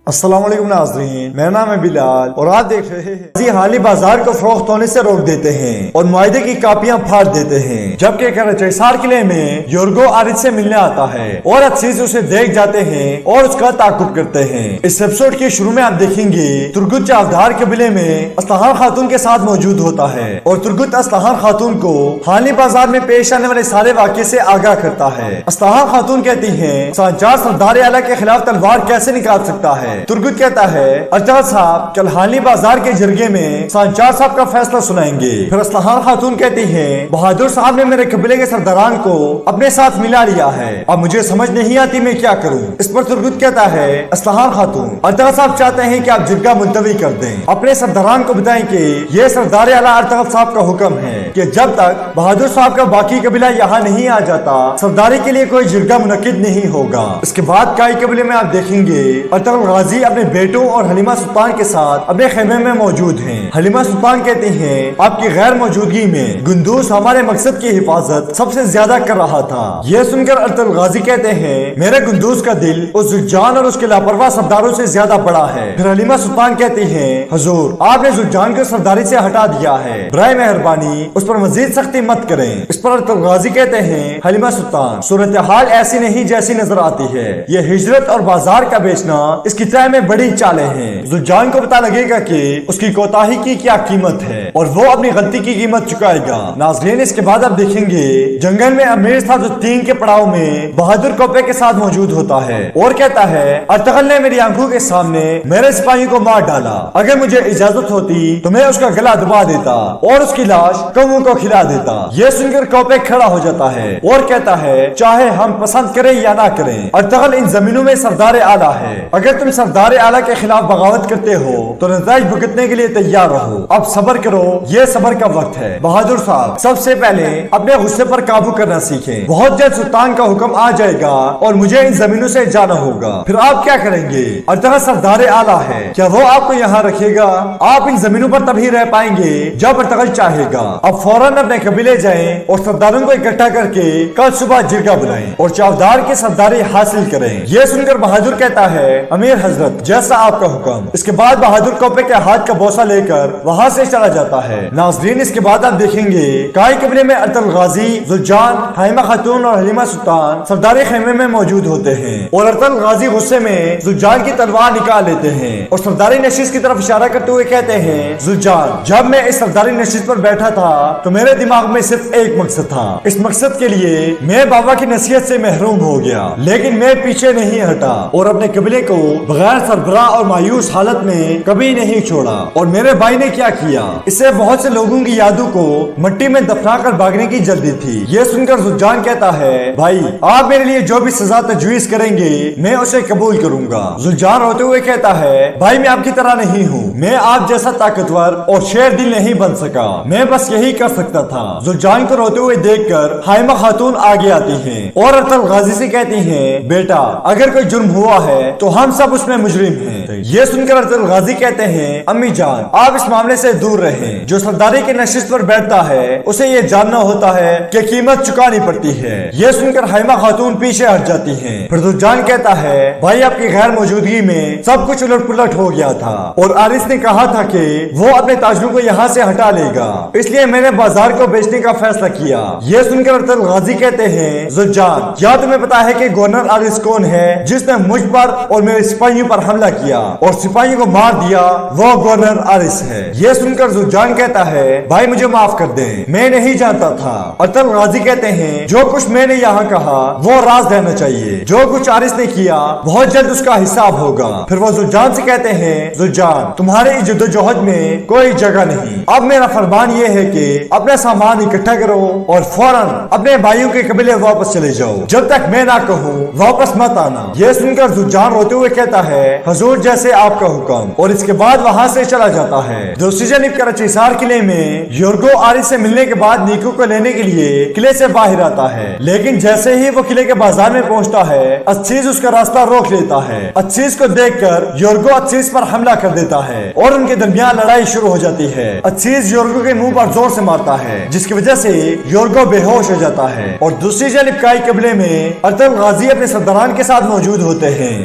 السلام علیکم ناظرین، میرا نام ہے بلال اور آپ دیکھ رہے ہیں حالی بازار کو فروخت ہونے سے روک دیتے ہیں اور معاہدے کی کاپیاں پھاڑ دیتے ہیں، جبکہ کراچی حصار قلعے میں یورگو عارض سے ملنے آتا ہے اور عزیز اسے دیکھ جاتے ہیں اور اس کا تعاقب کرتے ہیں۔ اس ایپیسوڈ کے شروع میں آپ دیکھیں گے ترگت چاودھار قبیلے میں اسلحان خاتون کے ساتھ موجود ہوتا ہے اور ترگت اسلحان خاتون کو حالی بازار میں پیش آنے والے سارے واقعے سے آگاہ کرتا ہے۔ اسلحان خاتون کہتی ہیں سانچار سردار اعلیٰ کے خلاف تلوار کیسے نکال سکتا ہے؟ ترگت کہتا ہے ارطغرل صاحب کل حالی بازار کے جرگے میں سانچار صاحب کا فیصلہ سنائیں گے۔ پھر اسلحان خاتون کہتی ہیں بہادر صاحب نے میرے قبیلے کے سرداران کو اپنے ساتھ ملا لیا ہے، اب مجھے سمجھ نہیں آتی میں کیا کروں۔ اس پر ترگت کہتا ہے اسلحان خاتون ارطغرل صاحب چاہتے ہیں کہ آپ جرگہ ملتوی کر دیں، اپنے سرداران کو بتائیں کہ یہ سردار اعلیٰ ارطغرل صاحب کا حکم ہے کہ جب تک بہادر صاحب کا باقی قبیلہ یہاں نہیں آ جاتا سرداری کے لیے کوئی جرگہ منعقد نہیں ہوگا۔ اس کے بعد کائی قبیلے میں آپ دیکھیں گے ارطغرل غازی اپنے بیٹوں اور حلیمہ سلطان کے ساتھ اپنے خیمے میں موجود ہیں۔ حلیمہ سلطان کہتی ہیں آپ کی غیر موجودگی میں گندوز ہمارے مقصد کی حفاظت سب سے زیادہ کر رہا تھا۔ یہ سن کر ارطغرل غازی کہتے ہیں میرے گندوز کا دل اس زجان اور اس کے لاپرواہ سرداروں سے زیادہ بڑا ہے۔ پھر حلیمہ سلطان کہتی ہیں حضور آپ نے زجان کو سرداری سے ہٹا دیا ہے، برائے مہربانی اس پر مزید سختی مت کریں۔ اس پر ارطغرل غازی کہتے ہیں حلیمہ سلطان صورتحال ایسی نہیں جیسی نظر آتی ہے، یہ ہجرت اور بازار کا بیچنا اس کی طرح میں بڑی چالیں ہیں۔ زجان کو پتا لگے گا کہ اس کی کوتاہی کی کیا قیمت ہے اور وہ اپنی غلطی کی قیمت چکائے گا۔ ناظرین اس کے بعد آپ دیکھیں گے جنگل میں امیر تھا جو 3 کے پڑاؤ میں بہادر کوپے کے ساتھ موجود ہوتا ہے اور کہتا ہے ارطغرل نے میری آنکھوں کے سامنے میرے سپاہیوں کو مار ڈالا، اگر مجھے اجازت ہوتی تو میں اس کا گلا دبا دیتا اور اس کی لاش قوموں کو کھلا دیتا۔ یہ سن کر کوپے کھڑا ہو جاتا ہے اور کہتا ہے چاہے ہم پسند کریں یا نہ کریں ارطغرل ان زمینوں میں سردار اعلیٰ ہے، اگر تم سردار اعلیٰ کے خلاف بغاوت کرتے ہو تو نتائج بھگتنے کے لیے تیار رہو، اب صبر کرو، یہ صبر کا وقت ہے۔ بہادر صاحب سب سے پہلے اپنے غصے پر قابو کرنا سیکھیں، بہت جلد سلطان کا حکم آ جائے گا اور مجھے ان زمینوں سے جانا ہوگا، پھر آپ کیا کریں گے؟ ارطغرل سردار اعلیٰ ہے، کیا وہ آپ کو یہاں رکھے گا؟ آپ ان زمینوں پر تبھی رہ پائیں گے جب ارطغرل چاہے گا، اب فوراً اپنے قبیلے جائیں اور سرداروں کو اکٹھا کر کے کل صبح جرگہ بلائیں اور چاودھار کی سرداری حاصل کریں۔ یہ سن کر بہادر کہتا ہے امیر حضرت جیسا آپ کا حکم۔ اس کے بعد بہادر کوپے کے ہاتھ کا بوسہ لے کر وہاں سے چلا جاتا ہے۔ ناظرین اس کے بعد آپ دیکھیں گے کائی قبیلے میں ارطغرل غازی، زجان، حلیمہ خاتون اور حلیمہ سلطان سرداری خیمے میں موجود ہوتے ہیں اور ارطغرل غازی غصے میں زجان کی تلوار نکال لیتے ہیں اور سرداری نشست کی طرف اشارہ کرتے ہوئے کہتے ہیں زجان جب میں اس سرداری نشست پر بیٹھا تھا تو میرے دماغ میں صرف ایک مقصد تھا، اس مقصد کے لیے میں بابا کی نصیحت سے محروم ہو گیا، لیکن میں پیچھے نہیں ہٹا اور اپنے قبیلے کو بغیر سربراہ اور مایوس حالت میں کبھی نہیں چھوڑا۔ اور میرے بھائی نے کیا کیا؟ اسے بہت سے لوگوں کی یادوں کو مٹی میں دفنا کر بھاگنے کی جلدی تھی۔ یہ سن کر زجان کہتا ہے بھائی آپ میرے لیے جو بھی سزا تجویز کریں گے میں اسے قبول کروں گا۔ زجان روتے ہوئے کہتا ہے بھائی میں آپ کی طرح نہیں ہوں، میں آپ جیسا طاقتور اور شیر دل نہیں بن سکا، میں بس یہی کر سکتا تھا۔ زجان کو روتے ہوئے دیکھ کر حلیمہ خاتون آگے آتی ہیں اور ارطغرل غازی سے کہتی ہیں بیٹا اگر کوئی جرم ہوا ہے تو ہم سب اس میں مجرم ہیں۔ یہ سن کر ارطغرل غازی کہتے ہیں امی جان آپ اس معاملے سے دور رہیں، جو سرداری کے نشست پر بیٹھتا ہے اسے یہ جاننا ہوتا ہے کہ قیمت چکانی پڑتی ہے۔ یہ سن کر حلیمہ خاتون پیچھے ہٹ جاتی ہیں۔ پھر زجان کہتا ہے بھائی آپ کی غیر موجودگی میں سب کچھ الٹ پلٹ ہو گیا تھا اور عارض نے کہا تھا کہ وہ اپنے تاجروں کو یہاں سے ہٹا لے گا، اس لیے میں نے بازار کو بیچنے کا فیصلہ کیا۔ یہ سن کر ارطغرل غازی کہتے ہیں زجان کیا تمہیں پتا ہے کہ گورنر عارض کون ہے جس نے مجھ پر اور میرے سپاہیوں پر حملہ کیا اور سپاہیوں کو مار دیا؟ وہ گورنر عارض ہے۔ یہ سن کر زجان کہتا ہے بھائی مجھے معاف کر دیں، میں نہیں جانتا تھا۔ ارطغرل غازی کہتے ہیں جو کچھ میں نے یہاں کہا وہ راز رہنا چاہیے، جو کچھ عارض نے کیا بہت جلد اس کا حساب ہوگا۔ پھر وہ زجان سے کہتے ہیں زجان تمہارے اس جدوجہد میں کوئی جگہ نہیں، اب میرا فرمان یہ ہے کہ اپنا سامان اکٹھا کرو اور فوراً اپنے بھائیوں کے قبیلے واپس چلے جاؤ، جب تک میں نہ کہوں واپس مت آنا۔ یہ سن کر زجان روتے ہوئے کہتا ہے حضور جیسے آپ کا حکم، اور اس کے بعد وہاں سے چلا جاتا ہے۔ دوسری جانب کراچی حصار قلعے میں یورگو عارض سے ملنے کے بعد نیکو کو لینے کے لیے قلعے سے باہر آتا ہے، لیکن جیسے ہی وہ قلعے کے بازار میں پہنچتا ہے عزیز اس کا راستہ روک لیتا ہے۔ عزیز کو دیکھ کر یورگو عزیز پر حملہ کر دیتا ہے اور ان کے درمیان لڑائی شروع ہو جاتی ہے۔ عزیز یورگو کے منہ پر زور سے مارتا ہے جس کی وجہ سے یورگو بے ہوش ہو جاتا ہے اور دوسری جانب کائی قبیلے میں ارطغرل غازی اپنے سرداران کے ساتھ موجود ہوتے ہیں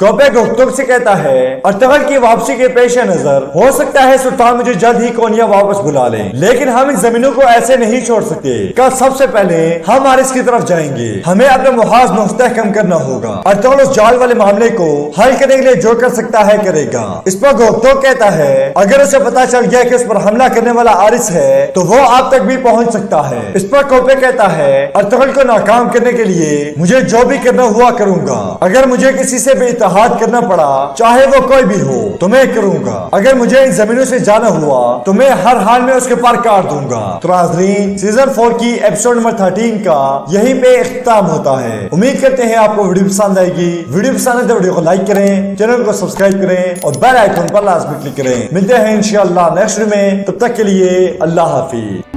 کوپیک اوکتوب سے کہتا ہے ارطغرل کی واپسی کے پیش نظر ہو سکتا ہے سلطان مجھے جلد ہی کونیا واپس بلا لیں، لیکن ہم ان زمینوں کو ایسے نہیں چھوڑ سکتے۔ کل سب سے پہلے ہم حارث کی طرف جائیں گے، ہمیں اپنا محاذ مستحکم کرنا ہوگا۔ ارطغرل اس جال والے معاملے کو حل کرنے کے لیے جو کر سکتا ہے کرے گا۔ اس پر اوکتوب کہتا ہے اگر اسے پتا چل گیا کہ اس پر حملہ کرنے والا حارث ہے تو وہ آپ تک بھی پہنچ سکتا ہے۔ اس پر کوپیک کہتا ہے ارطغرل کو ناکام کرنے کے لیے مجھے جو بھی کرنا ہوا کروں گا، اگر مجھے کسی سے بھی اتحاد کرنا پڑا چاہے وہ کوئی بھی ہو تو میں کروں گا، اگر مجھے ان زمینوں سے جانا ہوا تو میں ہر حال میں اس کے پر کاٹ دوں گا۔ تو ناظرین سیزن 4 کی ایپیسوڈ نمبر 13 کا یہیں پہ اختتام ہوتا ہے۔ امید کرتے ہیں آپ کو ویڈیو پسند آئے گی۔ ویڈیو پسند ہے تو ویڈیو کو لائک کریں، چینل کو سبسکرائب کریں اور بیل آئیکن پر لازمی کلک کریں۔ ملتے ہیں انشاءاللہ نیکسٹ ویڈیو میں، تب تک کے لیے اللہ حافظ۔